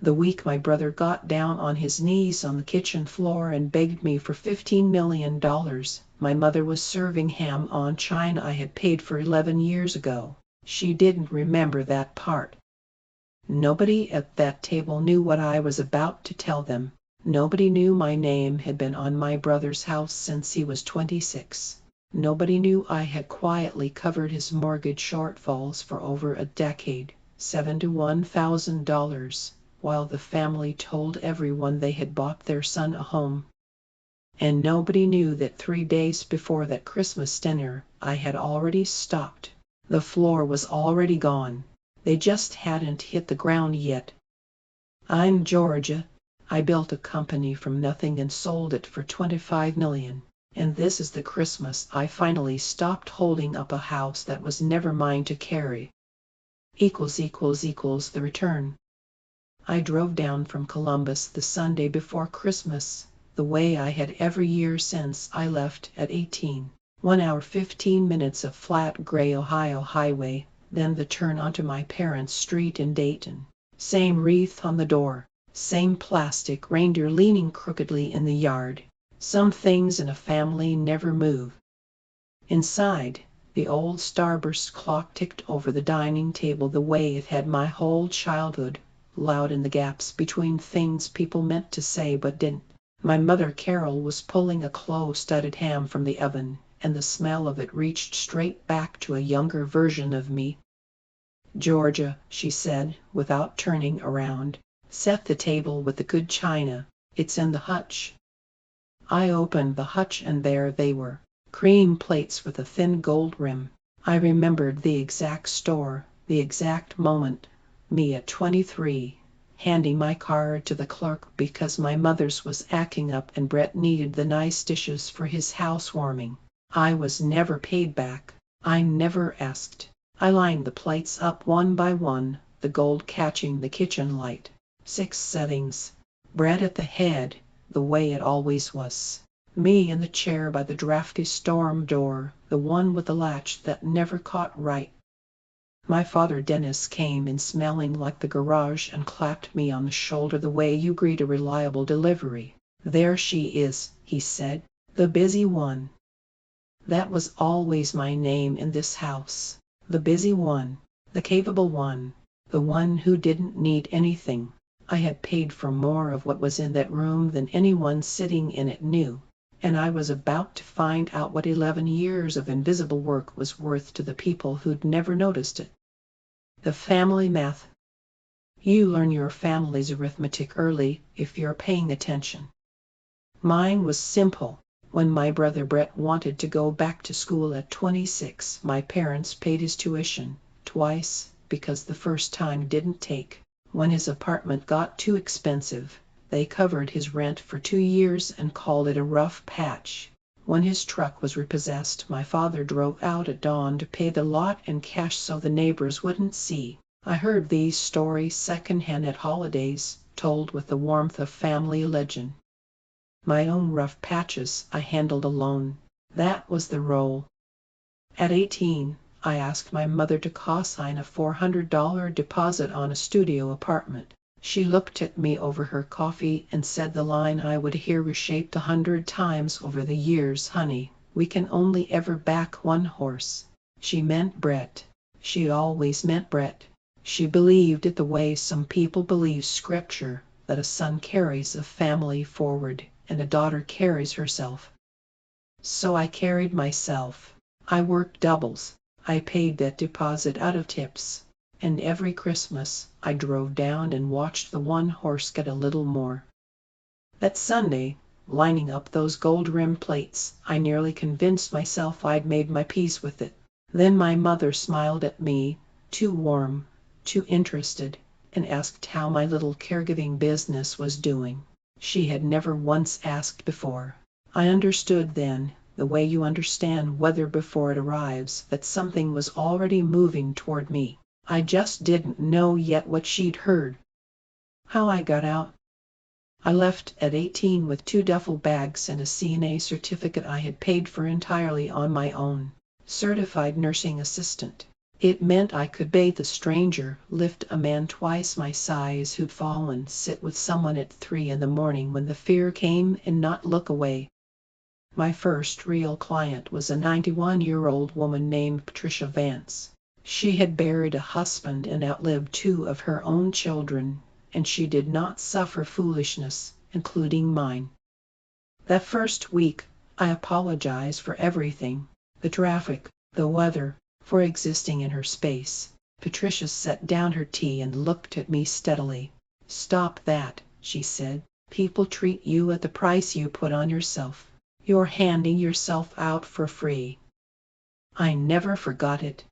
The week my brother got down on his knees on the kitchen floor and begged me for $15 million, my mother was serving ham on china I had paid for 11 years ago. She didn't remember that part. Nobody at that table knew what I was about to tell them. Nobody knew my name had been on my brother's house since he was 26. Nobody knew I had quietly covered his mortgage shortfalls for over a decade, $7,000 to $1,000, while the family told everyone they had bought their son a home. And nobody knew that 3 days before that Christmas dinner, I had already stopped. The floor was already gone. They just hadn't hit the ground yet. I'm Georgia. I built a company from nothing and sold it for $25 million. And this is the Christmas I finally stopped holding up a house that was never mine to carry. The return. I drove down from Columbus the Sunday before Christmas, the way I had every year since I left at 18. 1 hour 15 minutes of flat gray Ohio highway, then the turn onto my parents' street in Dayton. Same wreath on the door, same plastic reindeer leaning crookedly in the yard. Some things in a family never move. Inside, the old starburst clock ticked over the dining table the way it had my whole childhood, loud in the gaps between things people meant to say but didn't. My mother Carol was pulling a clove-studded ham from the oven, and the smell of it reached straight back to a younger version of me. Georgia, she said, without turning around, set the table with the good china. It's in the hutch. I opened the hutch and there they were, cream plates with a thin gold rim. I remembered the exact store, the exact moment, me at 23, handing my card to the clerk because my mother's was acting up and Brett needed the nice dishes for his housewarming. I was never paid back. I never asked. I lined the plates up one by one, the gold catching the kitchen light. 6 settings. Brett at the head, the way it always was. Me in the chair by the drafty storm door, the one with the latch that never caught right. My father Dennis came in smelling like the garage and clapped me on the shoulder the way you greet a reliable delivery. There she is, he said, the busy one. That was always my name in this house. The busy one, the capable one, the one who didn't need anything. I had paid for more of what was in that room than anyone sitting in it knew, and I was about to find out what 11 years of invisible work was worth to the people who'd never noticed it. The family math. You learn your family's arithmetic early if you're paying attention. Mine was simple. When my brother Brett wanted to go back to school at 26, my parents paid his tuition, twice, because the first time didn't take. When his apartment got too expensive, they covered his rent for 2 years and called it a rough patch. When his truck was repossessed, my father drove out at dawn to pay the lot in cash so the neighbors wouldn't see. I heard these stories secondhand at holidays, told with the warmth of family legend. My own rough patches I handled alone. That was the role. At 18, I asked my mother to co-sign a $400 deposit on a studio apartment. She looked at me over her coffee and said the line I would hear reshaped 100 times over the years, honey, we can only ever back one horse. She meant Brett. She always meant Brett. She believed it the way some people believe scripture, that a son carries a family forward and a daughter carries herself. So I carried myself. I worked doubles. I paid that deposit out of tips. And every Christmas, I drove down and watched the one horse get a little more. That Sunday, lining up those gold-rimmed plates, I nearly convinced myself I'd made my peace with it. Then my mother smiled at me, too warm, too interested, and asked how my little caregiving business was doing. She had never once asked before. I understood then, the way you understand weather before it arrives, that something was already moving toward me. I just didn't know yet what she'd heard. How I got out? I left at 18 with 2 duffel bags and a CNA certificate I had paid for entirely on my own. Certified nursing assistant. It meant I could bathe a stranger, lift a man twice my size who'd fallen, sit with someone at 3 in the morning when the fear came and not look away. My first real client was a 91-year-old woman named Patricia Vance. She had buried a husband and outlived 2 of her own children, and she did not suffer foolishness, including mine. That first week, I apologized for everything: the traffic, the weather, for existing in her space. Patricia set down her tea and looked at me steadily. "Stop that," she said. "People treat you at the price you put on yourself. You're handing yourself out for free." I never forgot it.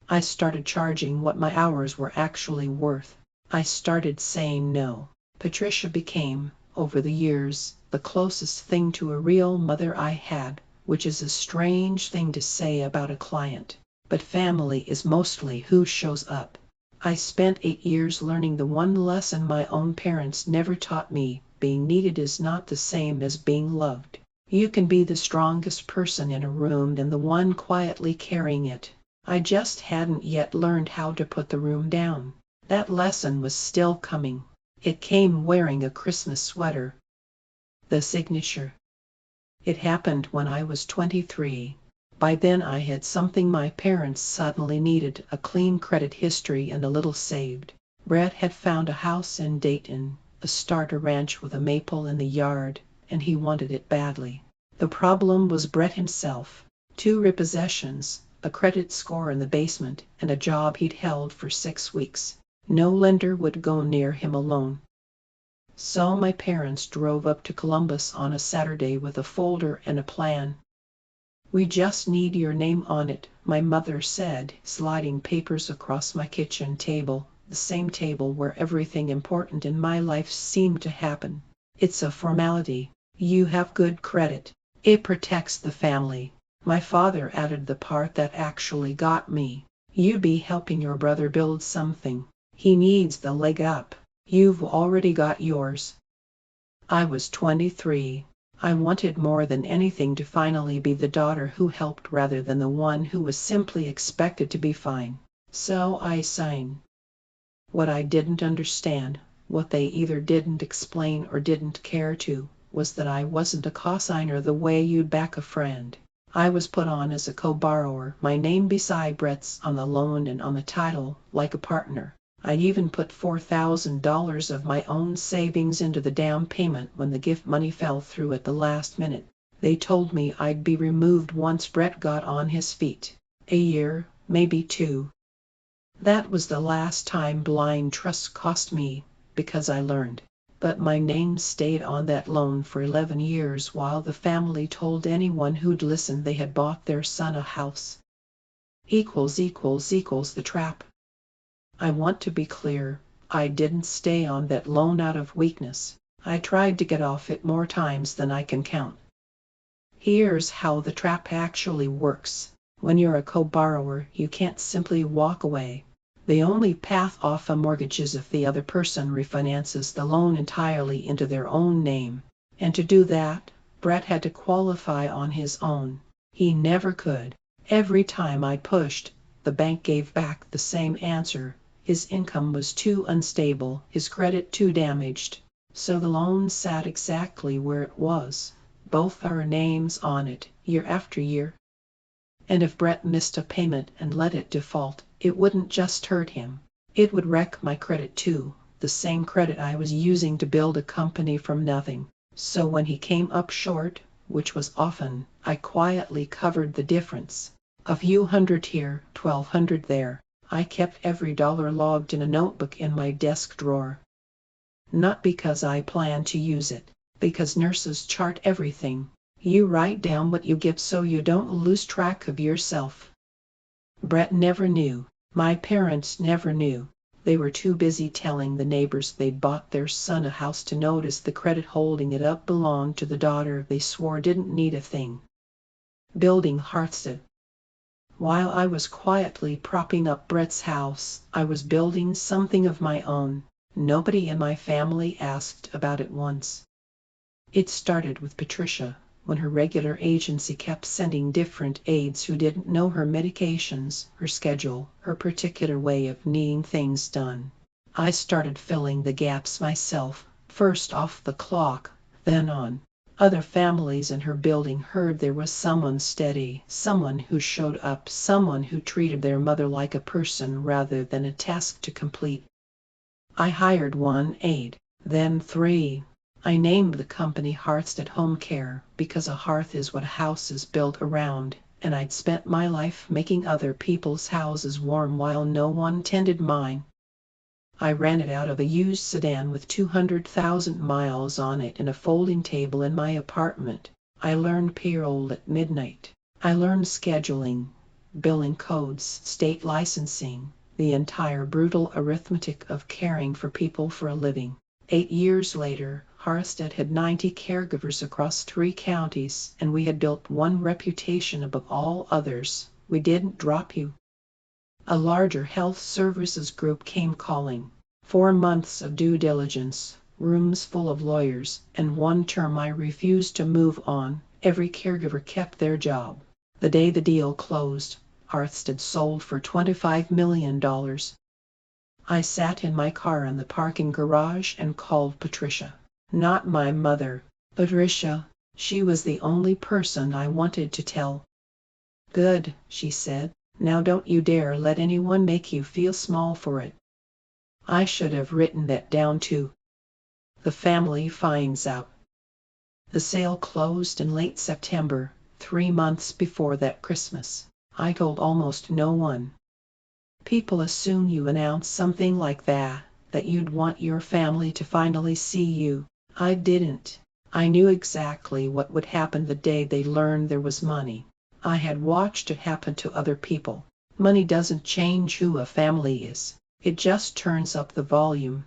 I started charging what my hours were actually worth. I started saying no. Patricia became, over the years, the closest thing to a real mother I had, which is a strange thing to say about a client. But family is mostly who shows up. I spent 8 years learning the one lesson my own parents never taught me: being needed is not the same as being loved. You can be the strongest person in a room and the one quietly carrying it. I just hadn't yet learned how to put the room down. That lesson was still coming. It came wearing a Christmas sweater. The signature. It happened when I was 23. By then I had something my parents suddenly needed: a clean credit history and a little saved. Brett had found a house in Dayton, a starter ranch with a maple in the yard, and he wanted it badly. The problem was Brett himself. 2 repossessions, a credit score in the basement, and a job he'd held for 6 weeks. No lender would go near him alone. So my parents drove up to Columbus on a Saturday with a folder and a plan. "We just need your name on it," my mother said, sliding papers across my kitchen table, the same table where everything important in my life seemed to happen. "It's a formality. You have good credit. It protects the family." My father added the part that actually got me: "You'd be helping your brother build something. He needs the leg up. You've already got yours." I was 23. I wanted more than anything to finally be the daughter who helped rather than the one who was simply expected to be fine. So I signed. What I didn't understand, what they either didn't explain or didn't care to, was that I wasn't a cosigner the way you'd back a friend. I was put on as a co-borrower, my name beside Brett's on the loan and on the title, like a partner. I even put $4,000 of my own savings into the down payment when the gift money fell through at the last minute. They told me I'd be removed once Brett got on his feet. A year, maybe 2. That was the last time blind trust cost me, because I learned. But my name stayed on that loan for 11 years while the family told anyone who'd listen they had bought their son a house. Equals the trap. I want to be clear. I didn't stay on that loan out of weakness. I tried to get off it more times than I can count. Here's how the trap actually works. When you're a co-borrower, you can't simply walk away. The only path off a mortgage is if the other person refinances the loan entirely into their own name. And to do that, Brett had to qualify on his own. He never could. Every time I pushed, the bank gave back the same answer: his income was too unstable, his credit too damaged. So the loan sat exactly where it was, both our names on it, year after year. And if Brett missed a payment and let it default, it wouldn't just hurt him. It would wreck my credit too, the same credit I was using to build a company from nothing. So when he came up short, which was often, I quietly covered the difference. A few hundred here, 1,200 there. I kept every dollar logged in a notebook in my desk drawer. Not because I planned to use it, because nurses chart everything. You write down what you give so you don't lose track of yourself. Brett never knew. My parents never knew. They were too busy telling the neighbors they'd bought their son a house to notice the credit holding it up belonged to the daughter they swore didn't need a thing. Building hearthstone. While I was quietly propping up Brett's house, I was building something of my own. Nobody in my family asked about it once. It started with Patricia. when her regular agency kept sending different aides who didn't know her medications, her schedule, her particular way of needing things done. I started filling the gaps myself, first off the clock, then on. Other families in her building heard there was someone steady, someone who showed up, someone who treated their mother like a person rather than a task to complete. I hired 1 aide, then 3. I named the company Hearthstead Home Care because a hearth is what a house is built around, and I'd spent my life making other people's houses warm while no one tended mine. I ran it out of a used sedan with 200,000 miles on it and a folding table in my apartment. I learned payroll at midnight. I learned scheduling, billing codes, state licensing, the entire brutal arithmetic of caring for people for a living. 8 years later, Hearthstead had 90 caregivers across 3 counties, and we had built one reputation above all others: we didn't drop you. A larger health services group came calling. 4 months of due diligence, rooms full of lawyers, and 1 term I refused to move on. Every caregiver kept their job. The day the deal closed, Hearthstead sold for $25 million. I sat in my car in the parking garage and called Patricia. Not my mother, Patricia. She was the only person I wanted to tell. "Good," she said. "Now don't you dare let anyone make you feel small for it." I should have written that down too. The family finds out. The sale closed in late September, 3 months before that Christmas. I told almost no one. People assume you announce something like that you'd want your family to finally see you. I didn't. I knew exactly what would happen the day they learned there was money. I had watched it happen to other people. Money doesn't change who a family is. It just turns up the volume.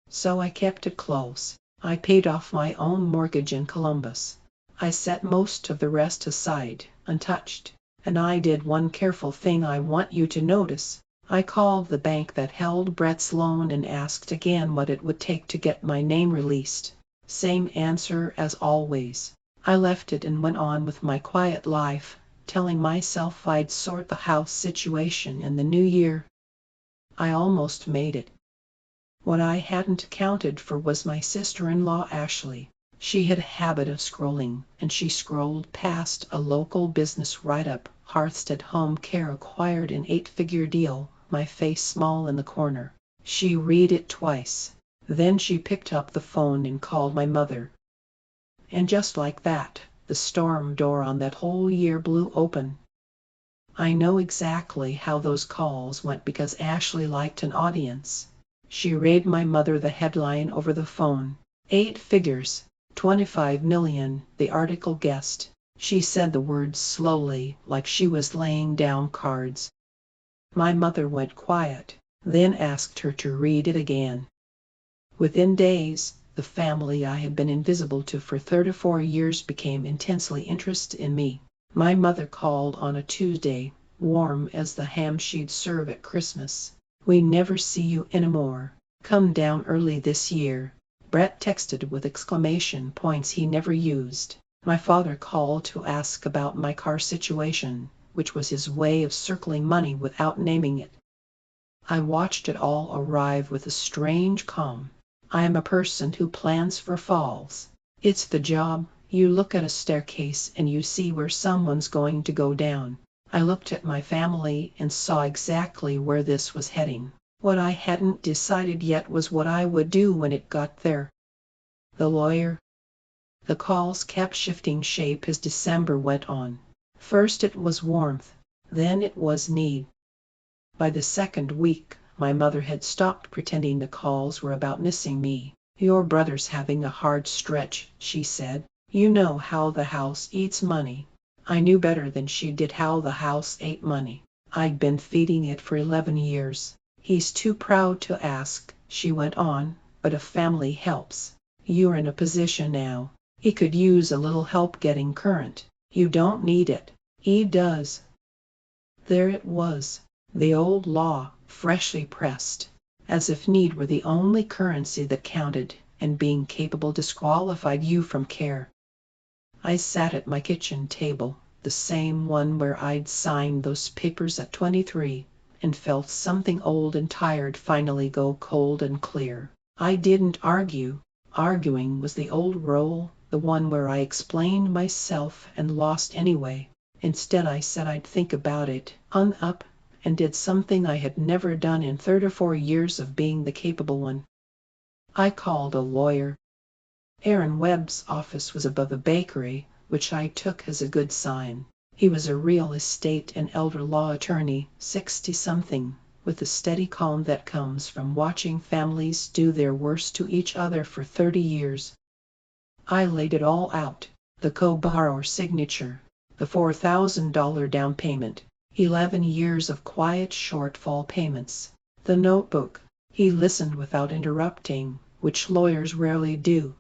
So I kept it close. I paid off my own mortgage in Columbus. I set most of the rest aside, untouched. And I did one careful thing I want you to notice. I called the bank that held Brett's loan and asked again what it would take to get my name released. Same answer as always. I left it and went on with my quiet life, telling myself I'd sort the house situation in the new year. I almost made it. What I hadn't accounted for was my sister-in-law Ashley. She had a habit of scrolling, and she scrolled past a local business write-up, Hearthstead Home Care acquired an 8-figure deal, my face small in the corner. She read it twice. Then she picked up the phone and called my mother. And just like that, the storm door on that whole year blew open. I know exactly how those calls went because Ashley liked an audience. She read my mother the headline over the phone. 8 figures, 25 million, the article guessed. She said the words slowly, like she was laying down cards. My mother went quiet, then asked her to read it again. Within days, the family I had been invisible to for 34 years became intensely interested in me. My mother called on a Tuesday, warm as the ham she'd serve at Christmas. "We never see you anymore. Come down early this year." Brett texted with exclamation points he never used. My father called to ask about my car situation, which was his way of circling money without naming it. I watched it all arrive with a strange calm. I am a person who plans for falls. It's the job. You look at a staircase and you see where someone's going to go down. I looked at my family and saw exactly where this was heading. What I hadn't decided yet was what I would do when it got there. The lawyer. The calls kept shifting shape as December went on. First it was warmth, then it was need. By the second week, my mother had stopped pretending the calls were about missing me. "Your brother's having a hard stretch," she said. "You know how the house eats money." I knew better than she did how the house ate money. I'd been feeding it for 11 years. "He's too proud to ask," she went on, "but a family helps. You're in a position now. He could use a little help getting current. You don't need it. He does." There it was, the old law, freshly pressed, as if need were the only currency that counted, and being capable disqualified you from care. I sat at my kitchen table, the same one where I'd signed those papers at 23, and felt something old and tired finally go cold and clear. I didn't argue. Arguing was the old role, the one where I explained myself and lost anyway. Instead I said I'd think about it, hung up, and did something I had never done in 3 or 4 years of being the capable one. I called a lawyer. Aaron Webb's office was above a bakery, which I took as a good sign. He was a real estate and elder law attorney, 60-something, with the steady calm that comes from watching families do their worst to each other for 30 years. I laid it all out: the co-borrower signature, the $4,000 down payment, 11 years of quiet shortfall payments, the notebook. He listened without interrupting, which lawyers rarely do.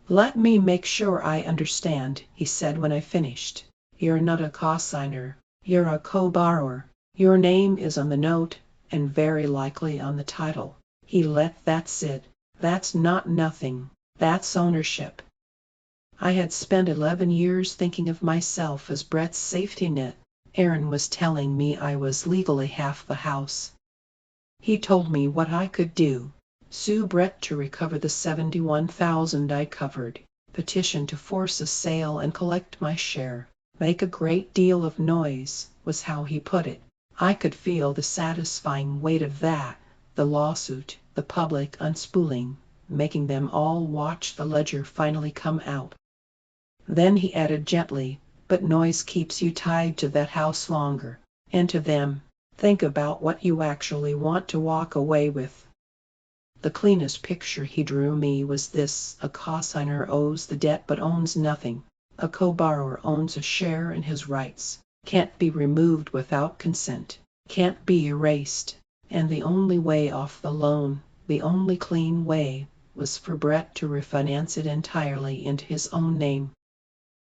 "Let me make sure I understand," he said when I finished. "You're not a co-signer. You're a co-borrower. Your name is on the note, and very likely on the title." He let that sit. "That's not nothing. That's ownership." I had spent 11 years thinking of myself as Brett's safety net. Aaron was telling me I was legally half the house. He told me what I could do: sue Brett to recover the $71,000 I covered, petition to force a sale and collect my share, make a great deal of noise, was how he put it. I could feel the satisfying weight of that, the lawsuit, the public unspooling, making them all watch the ledger finally come out. Then he added gently, "But noise keeps you tied to that house longer, and to them. Think about what you actually want to walk away with." The cleanest picture he drew me was this: a co-signer owes the debt but owns nothing. A co-borrower owns a share in his rights, can't be removed without consent, can't be erased, and the only way off the loan, the only clean way, was for Brett to refinance it entirely into his own name.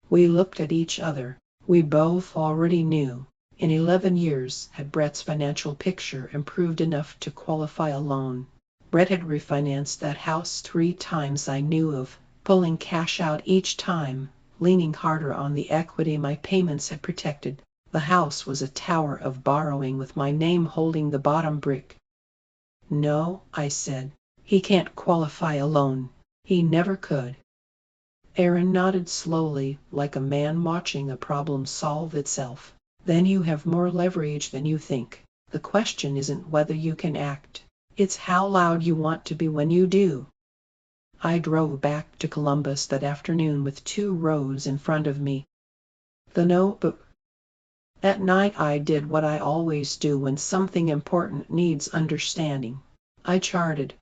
We looked at each other. We both already knew. In 11 years had Brett's financial picture improved enough to qualify a loan. Brett had refinanced that house 3 times I knew of, pulling cash out each time, leaning harder on the equity my payments had protected. The house was a tower of borrowing with my name holding the bottom brick. "No," I said, "he can't qualify a loan. He never could." Aaron nodded slowly, like a man watching a problem solve itself. "Then you have more leverage than you think. The question isn't whether you can act. It's how loud you want to be when you do." I drove back to Columbus that afternoon with 2 roads in front of me. The notebook. That night I did what I always do when something important needs understanding. I charted.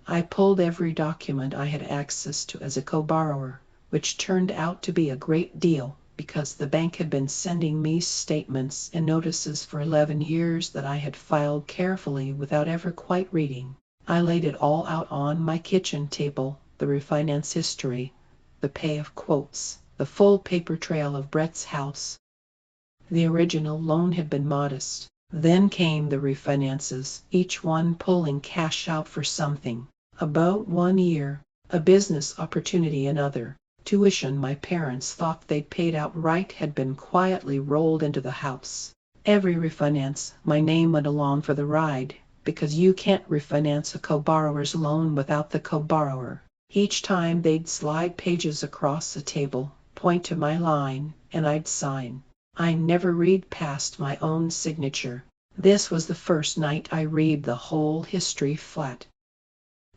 I pulled every document I had access to as a co-borrower, which turned out to be a great deal, because the bank had been sending me statements and notices for 11 years that I had filed carefully without ever quite reading. I laid it all out on my kitchen table: the refinance history, the payoff quotes, the full paper trail of Brett's house. The original loan had been modest. Then came the refinances, each one pulling cash out for something: a boat 1 year, a business opportunity another. Tuition my parents thought they'd paid outright had been quietly rolled into the house. Every refinance, my name went along for the ride, because you can't refinance a co-borrower's loan without the co-borrower. Each time they'd slide pages across the table, point to my line, and I'd sign. I never read past my own signature. This was the first night I read the whole history flat.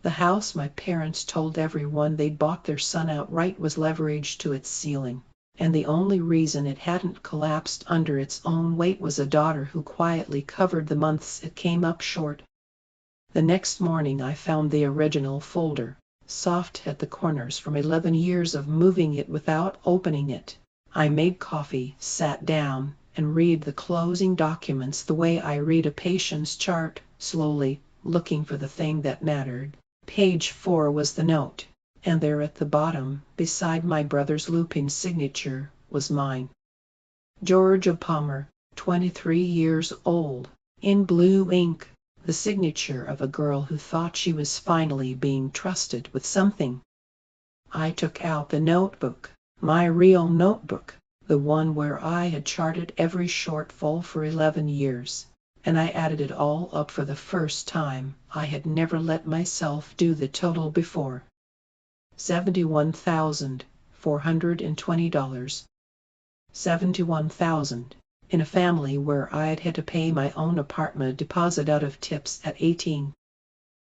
The house, my parents told everyone they'd bought their son outright, was leveraged to its ceiling, and the only reason it hadn't collapsed under its own weight was a daughter who quietly covered the months it came up short. The next morning I found the original folder, soft at the corners from 11 years of moving it without opening it. I made coffee, sat down, and read the closing documents the way I read a patient's chart, slowly, looking for the thing that mattered. Page 4 was the note, and there at the bottom, beside my brother's looping signature, was mine. Georgia Palmer, 23 years old, in blue ink, the signature of a girl who thought she was finally being trusted with something. I took out the notebook. My real notebook, the one where I had charted every shortfall for 11 years. And I added it all up for the first time. I had never let myself do the total before. $71,420. 71,000. In a family where I'd had to pay my own apartment deposit out of tips at 18.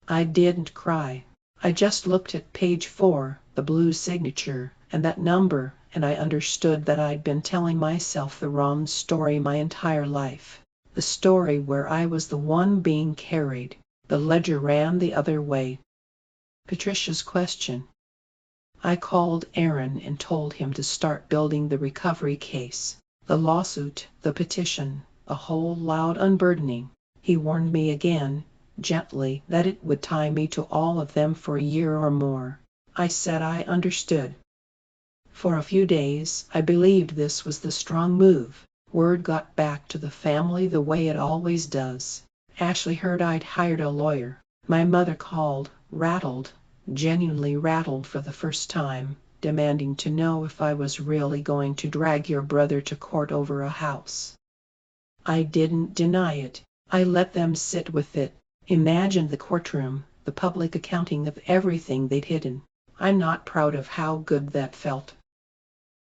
I didn't cry. I just looked at page 4, the blue signature, and that number, and I understood that I'd been telling myself the wrong story my entire life. The story where I was the one being carried. The ledger ran the other way. Patricia's question. I called Aaron and told him to start building the recovery case, the lawsuit, the petition, a whole loud unburdening. He warned me again, gently, that it would tie me to all of them for a year or more. I said I understood. For a few days, I believed this was the strong move. Word got back to the family the way it always does. Ashley heard I'd hired a lawyer. My mother called, rattled, genuinely rattled for the first time, demanding to know if I was really going to drag your brother to court over a house. I didn't deny it. I let them sit with it. Imagine the courtroom, the public accounting of everything they'd hidden. I'm not proud of how good that felt.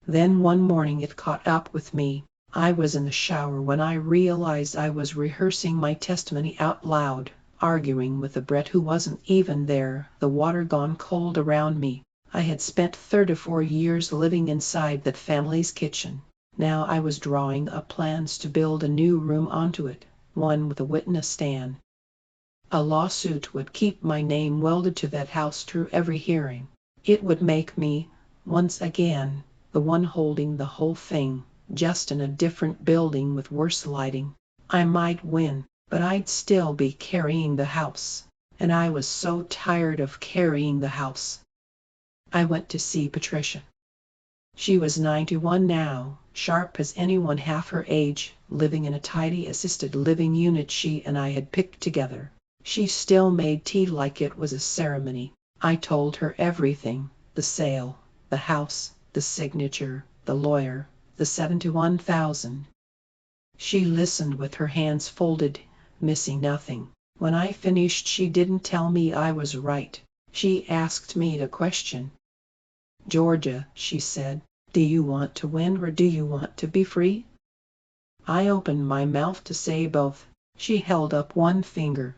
Then one morning it caught up with me. I was in the shower when I realized I was rehearsing my testimony out loud, arguing with a Brett who wasn't even there, the water gone cold around me. I had spent 34 years living inside that family's kitchen. Now I was drawing up plans to build a new room onto it, one with a witness stand. A lawsuit would keep my name welded to that house through every hearing. It would make me, once again, the one holding the whole thing, just in a different building with worse lighting. I might win, but I'd still be carrying the house. And I was so tired of carrying the house. I went to see Patricia. She was 91 now, sharp as anyone half her age, living in a tidy assisted living unit she and I had picked together. She still made tea like it was a ceremony. I told her everything, the sale, the house, the signature, the lawyer, the 71,000. She listened with her hands folded, missing nothing. When I finished, she didn't tell me I was right. She asked me a question. Georgia, she said, do you want to win or do you want to be free? I opened my mouth to say both. She held up one finger.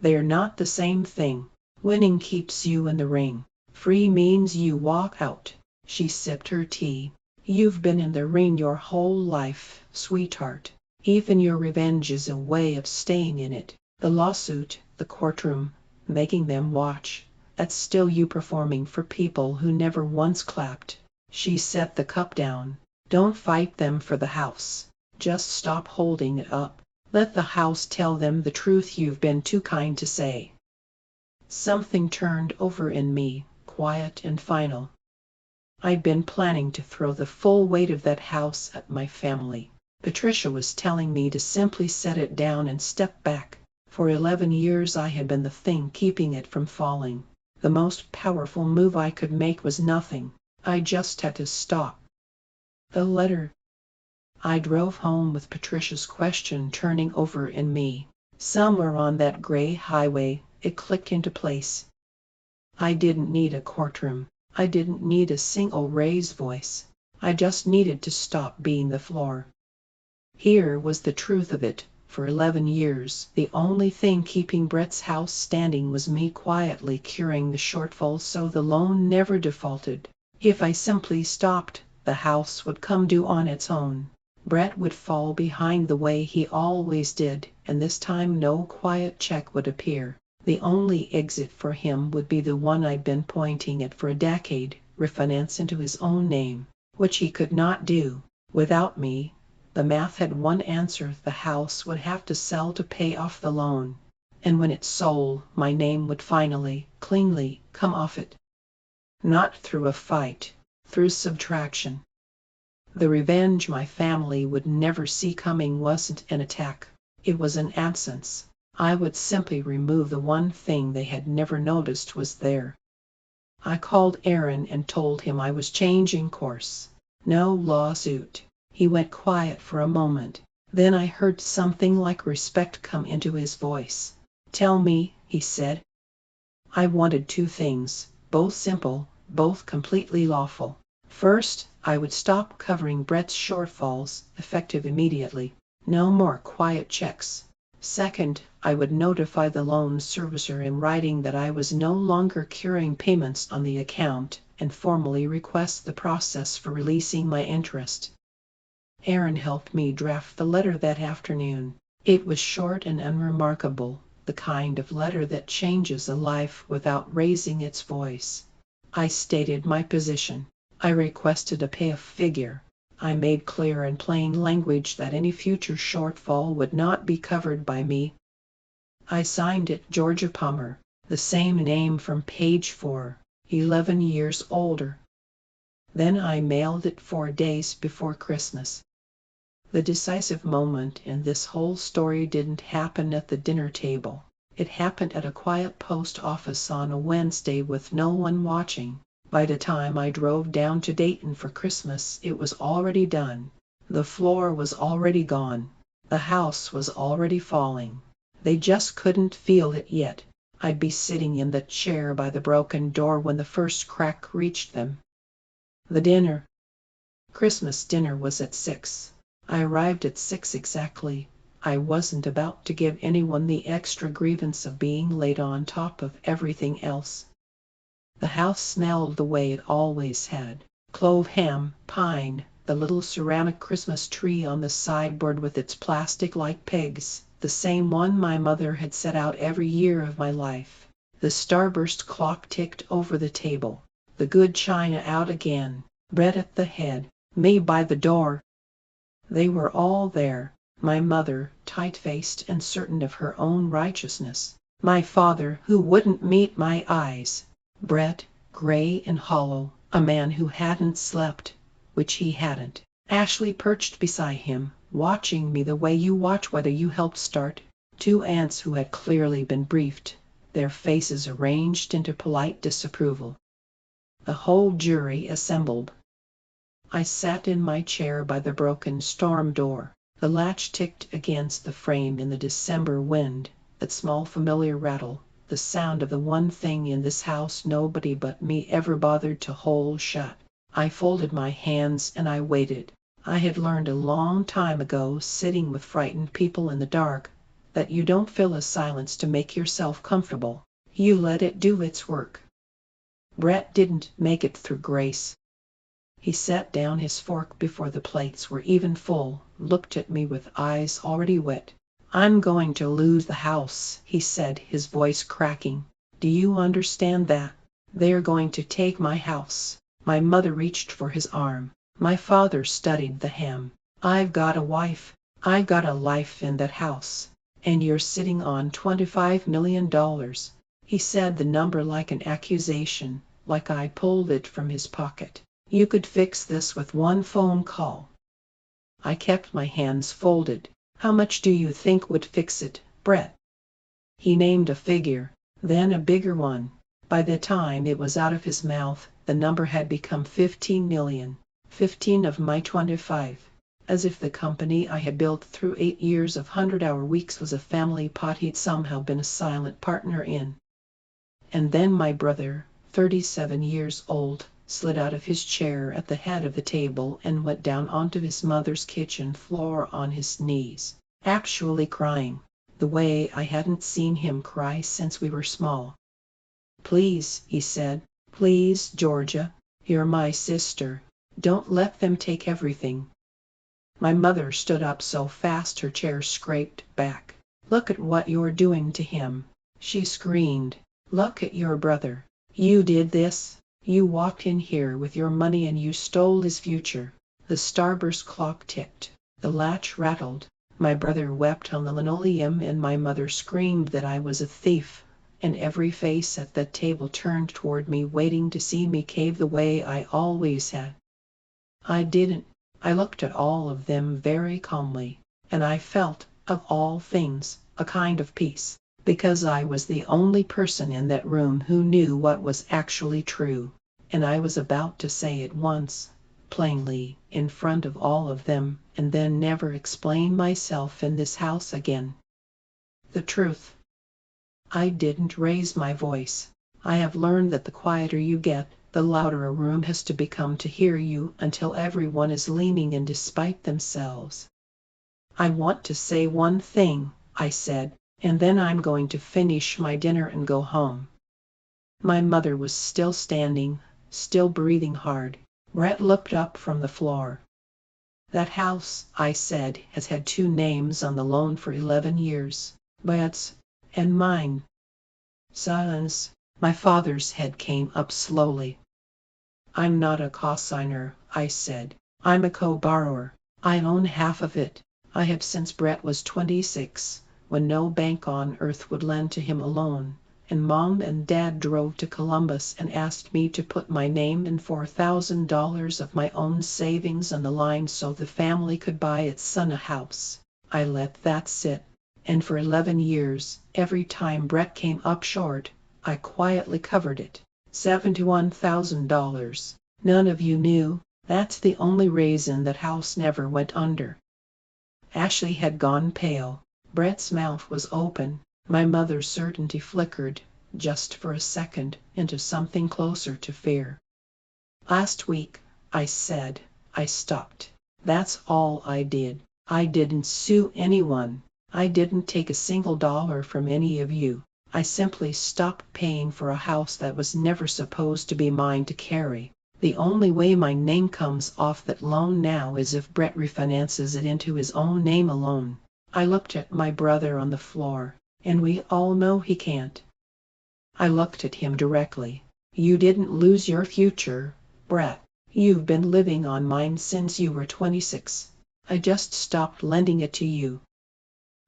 They're not the same thing. Winning keeps you in the ring. Free means you walk out. She sipped her tea. You've been in the ring your whole life, sweetheart. Even your revenge is a way of staying in it. The lawsuit, the courtroom, making them watch. That's still you performing for people who never once clapped. She set the cup down. Don't fight them for the house. Just stop holding it up. Let the house tell them the truth you've been too kind to say. Something turned over in me, quiet and final. I'd been planning to throw the full weight of that house at my family. Patricia was telling me to simply set it down and step back. For 11 years I had been the thing keeping it from falling. The most powerful move I could make was nothing. I just had to stop. The letter. I drove home with Patricia's question turning over in me. Somewhere on that gray highway, it clicked into place. I didn't need a courtroom. I didn't need a single raised voice. I just needed to stop being the floor. Here was the truth of it. For 11 years, the only thing keeping Brett's house standing was me quietly curing the shortfall so the loan never defaulted. If I simply stopped, the house would come due on its own. Brett would fall behind the way he always did, and this time no quiet check would appear. The only exit for him would be the one I'd been pointing at for a decade, refinance into his own name, which he could not do. Without me, the math had one answer: the house would have to sell to pay off the loan. And when it sold, my name would finally, cleanly, come off it. Not through a fight, through subtraction. The revenge my family would never see coming wasn't an attack. It was an absence. I would simply remove the one thing they had never noticed was there. I called Aaron and told him I was changing course. No lawsuit. He went quiet for a moment. Then I heard something like respect come into his voice. "Tell me," he said. I wanted two things, both simple, both completely lawful. First, I would stop covering Brett's shortfalls, effective immediately. No more quiet checks. Second, I would notify the loan servicer in writing that I was no longer curing payments on the account, and formally request the process for releasing my interest. Aaron helped me draft the letter that afternoon. It was short and unremarkable, the kind of letter that changes a life without raising its voice. I stated my position. I requested a payoff figure. I made clear in plain language that any future shortfall would not be covered by me. I signed it Georgia Palmer, the same name from page 4, 11 years older. Then I mailed it 4 days before Christmas. The decisive moment in this whole story didn't happen at the dinner table. It happened at a quiet post office on a Wednesday with no one watching. By the time I drove down to Dayton for Christmas, it was already done. The floor was already gone. The house was already falling. They just couldn't feel it yet. I'd be sitting in the chair by the broken door when the first crack reached them. The Christmas dinner was at 6. I arrived at 6 exactly. I wasn't about to give anyone the extra grievance of being late on top of everything else. The house smelled the way it always had. Clove ham, pine, the little ceramic Christmas tree on the sideboard with its plastic-like pegs, the same one my mother had set out every year of my life. The starburst clock ticked over the table. The good china out again. Brett at the head. Me by the door. They were all there. My mother, tight-faced and certain of her own righteousness. My father, who wouldn't meet my eyes. Brett, gray and hollow, a man who hadn't slept, which he hadn't. Ashley perched beside him, watching me the way you watch whether you helped start. 2 aunts who had clearly been briefed, their faces arranged into polite disapproval. The whole jury assembled. I sat in my chair by the broken storm door. The latch ticked against the frame in the December wind, that small familiar rattle, the sound of the one thing in this house nobody but me ever bothered to hold shut. I folded my hands and I waited. I had learned a long time ago, sitting with frightened people in the dark, that you don't fill a silence to make yourself comfortable. You let it do its work. Brett didn't make it through grace. He set down his fork before the plates were even full, looked at me with eyes already wet. "I'm going to lose the house," he said, his voice cracking. "Do you understand that? They're going to take my house." My mother reached for his arm. My father studied the ham. "I've got a wife. I got a life in that house. And you're sitting on $25 million. He said the number like an accusation, like I pulled it from his pocket. "You could fix this with one phone call." I kept my hands folded. "How much do you think would fix it, Brett?" He named a figure, then a bigger one. By the time it was out of his mouth, the number had become 15 million. 15 of my 25. As if the company I had built through 8 years of 100-hour weeks was a family pot he'd somehow been a silent partner in. And then my brother, 37 years old, slid out of his chair at the head of the table and went down onto his mother's kitchen floor on his knees, actually crying, the way I hadn't seen him cry since we were small. "Please," he said, "please, Georgia, you're my sister. Don't let them take everything." My mother stood up so fast her chair scraped back. "Look at what you're doing to him," she screamed. "Look at your brother. You did this. You walked in here with your money and you stole his future." The starburst clock ticked. The latch rattled. My brother wept on the linoleum and my mother screamed that I was a thief, and every face at that table turned toward me waiting to see me cave the way I always had. I didn't. I looked at all of them very calmly, and I felt, of all things, a kind of peace. because I was the only person in that room who knew what was actually true, and I was about to say it once, plainly, in front of all of them, and then never explain myself in this house again. The truth. I didn't raise my voice. I have learned that the quieter you get, the louder a room has to become to hear you, until everyone is leaning in despite themselves. I want to say one thing, I said, and then I'm going to finish my dinner and go home. My mother was still standing, still breathing hard. Brett looked up from the floor. That house, I said, has had 2 names on the loan for 11 years. Brett's and mine. Silence. My father's head came up slowly. I'm not a cosigner, I said. I'm a co-borrower. I own half of it. I have since Brett was 26, when no bank on earth would lend to him a loan, and Mom and Dad drove to Columbus and asked me to put my name and $4,000 of my own savings on the line so the family could buy its son a house. I let that sit, and for 11 years, every time Brett came up short, I quietly covered it. $71,000. None of you knew. That's the only reason that house never went under. Ashley had gone pale. Brett's mouth was open. My mother's certainty flickered, just for a second, into something closer to fear. Last week, I said. I stopped. That's all I did. I didn't sue anyone. I didn't take a single dollar from any of you. I simply stopped paying for a house that was never supposed to be mine to carry. The only way my name comes off that loan now is if Brett refinances it into his own name alone. I looked at my brother on the floor, and we all know he can't. I looked at him directly. You didn't lose your future, Brett. You've been living on mine since you were 26. I just stopped lending it to you.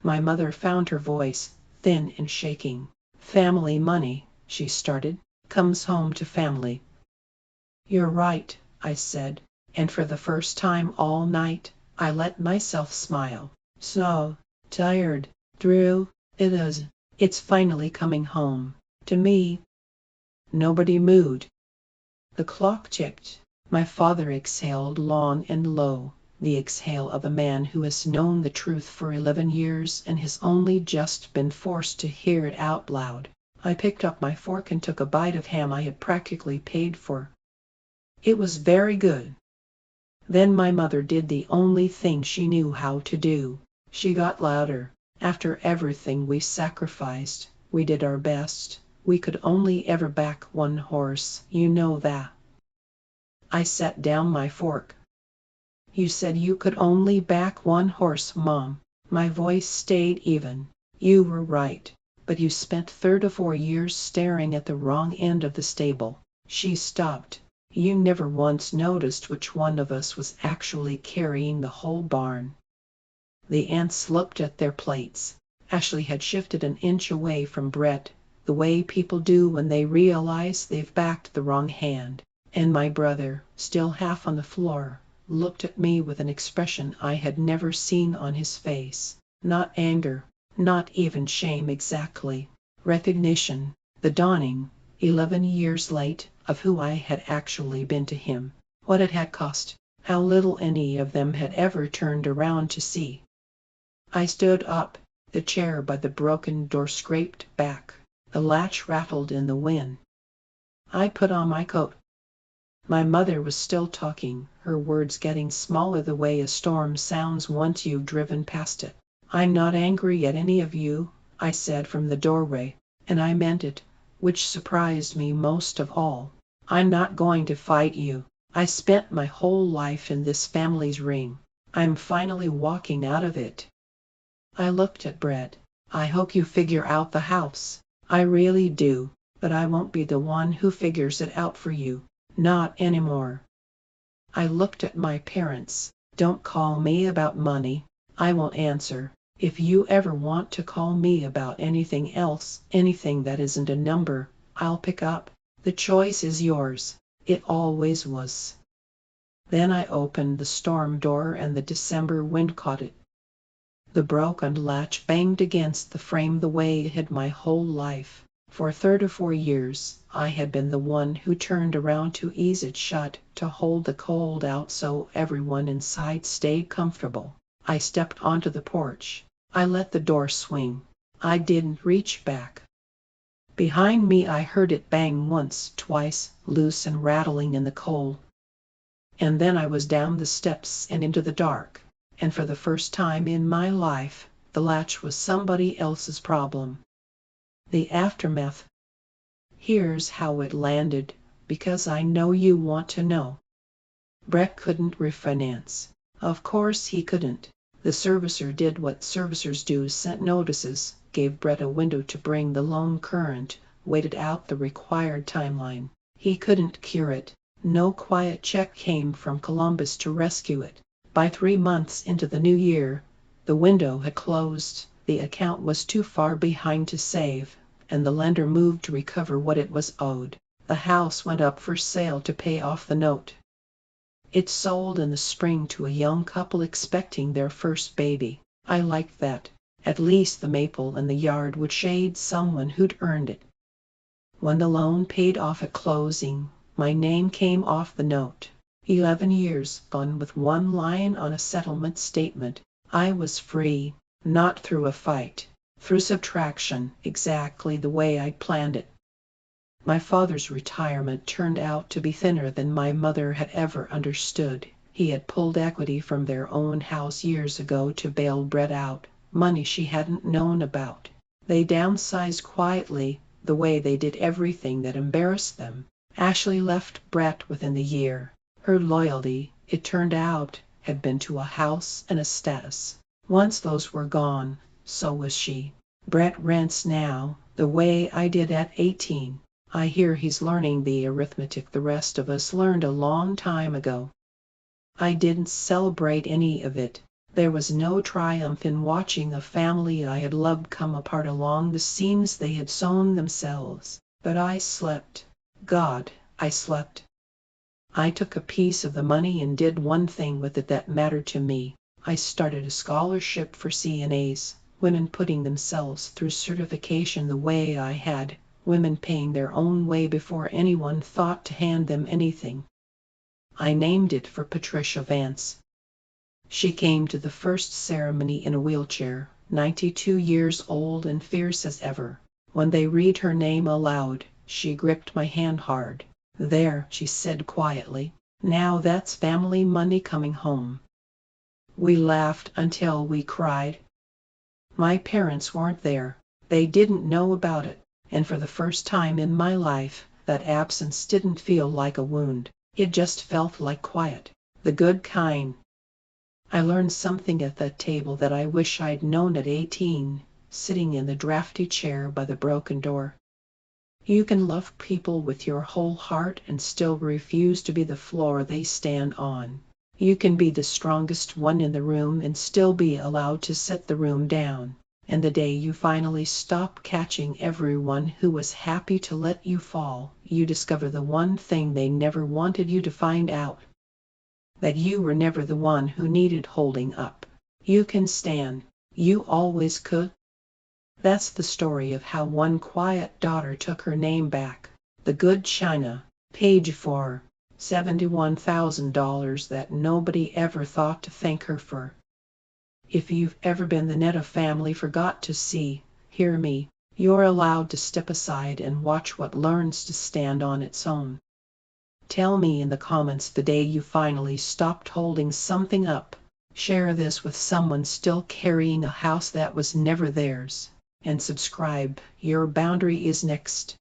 My mother found her voice, thin and shaking. Family money, she started, comes home to family. You're right, I said, and for the first time all night, I let myself smile. So tired, Drew, it is. It's finally coming home. To me. Nobody moved. The clock ticked. My father exhaled long and low, the exhale of a man who has known the truth for 11 years and has only just been forced to hear it out loud. I picked up my fork and took a bite of ham I had practically paid for. It was very good. Then my mother did the only thing she knew how to do. She got louder. After everything we sacrificed, we did our best. We could only ever back one horse, you know that. I set down my fork. You said you could only back one horse, Mom. My voice stayed even. You were right, but you spent 34 years staring at the wrong end of the stable. She stopped. You never once noticed which one of us was actually carrying the whole barn. The aunts looked at their plates. Ashley had shifted an inch away from Brett, the way people do when they realize they've backed the wrong hand, and my brother, still half on the floor, looked at me with an expression I had never seen on his face. Not anger, not even shame exactly. Recognition, the dawning, 11 years late, of who I had actually been to him, what it had cost, how little any of them had ever turned around to see. I stood up. The chair by the broken door scraped back. The latch rattled in the wind. I put on my coat. My mother was still talking, her words getting smaller the way a storm sounds once you've driven past it. I'm not angry at any of you, I said from the doorway, and I meant it, which surprised me most of all. I'm not going to fight you. I spent my whole life in this family's ring. I'm finally walking out of it. I looked at Brett. I hope you figure out the house. I really do, but I won't be the one who figures it out for you. Not anymore. I looked at my parents. Don't call me about money. I won't answer. If you ever want to call me about anything else, anything that isn't a number, I'll pick up. The choice is yours. It always was. Then I opened the storm door and the December wind caught it. The broken latch banged against the frame the way it had my whole life. For 34 years, I had been the one who turned around to ease it shut, to hold the cold out so everyone inside stayed comfortable. I stepped onto the porch. I let the door swing. I didn't reach back. Behind me I heard it bang once, twice, loose and rattling in the cold. And then I was down the steps and into the dark. And for the first time in my life, the latch was somebody else's problem. The aftermath. Here's how it landed, because I know you want to know. Brett couldn't refinance. Of course he couldn't. The servicer did what servicers do, sent notices, gave Brett a window to bring the loan current, waited out the required timeline. He couldn't cure it. No quiet check came from Columbus to rescue it. By 3 months into the new year, the window had closed, the account was too far behind to save, and the lender moved to recover what it was owed. The house went up for sale to pay off the note. It sold in the spring to a young couple expecting their first baby. I liked that. At least the maple in the yard would shade someone who'd earned it. When the loan paid off at closing, my name came off the note. 11 years gone with one line on a settlement statement. I was free, not through a fight, through subtraction, exactly the way I'd planned it. My father's retirement turned out to be thinner than my mother had ever understood. He had pulled equity from their own house years ago to bail Brett out, money she hadn't known about. They downsized quietly, the way they did everything that embarrassed them. Ashley left Brett within the year. Her loyalty, it turned out, had been to a house and a status. Once those were gone, so was she. Brett rents now, the way I did at 18. I hear he's learning the arithmetic the rest of us learned a long time ago. I didn't celebrate any of it. There was no triumph in watching a family I had loved come apart along the seams they had sewn themselves. But I slept. God, I slept. I took a piece of the money and did one thing with it that mattered to me. I started a scholarship for CNAs, women putting themselves through certification the way I had, women paying their own way before anyone thought to hand them anything. I named it for Patricia Vance. She came to the first ceremony in a wheelchair, 92 years old and fierce as ever. When they read her name aloud, she gripped my hand hard. "There," she said quietly. "Now that's family money coming home." We laughed until we cried. My parents weren't there. They didn't know about it. And for the first time in my life, that absence didn't feel like a wound. It just felt like quiet. The good kind. I learned something at that table that I wish I'd known at 18, sitting in the drafty chair by the broken door. You can love people with your whole heart and still refuse to be the floor they stand on. You can be the strongest one in the room and still be allowed to set the room down. And the day you finally stop catching everyone who was happy to let you fall, you discover the one thing they never wanted you to find out. That you were never the one who needed holding up. You can stand. You always could. That's the story of how one quiet daughter took her name back. The good china, paid for, $71,000 that nobody ever thought to thank her for. If you've ever been the net a family forgot to see, hear me, you're allowed to step aside and watch what learns to stand on its own. Tell me in the comments the day you finally stopped holding something up. Share this with someone still carrying a house that was never theirs. And subscribe. Your boundary is next.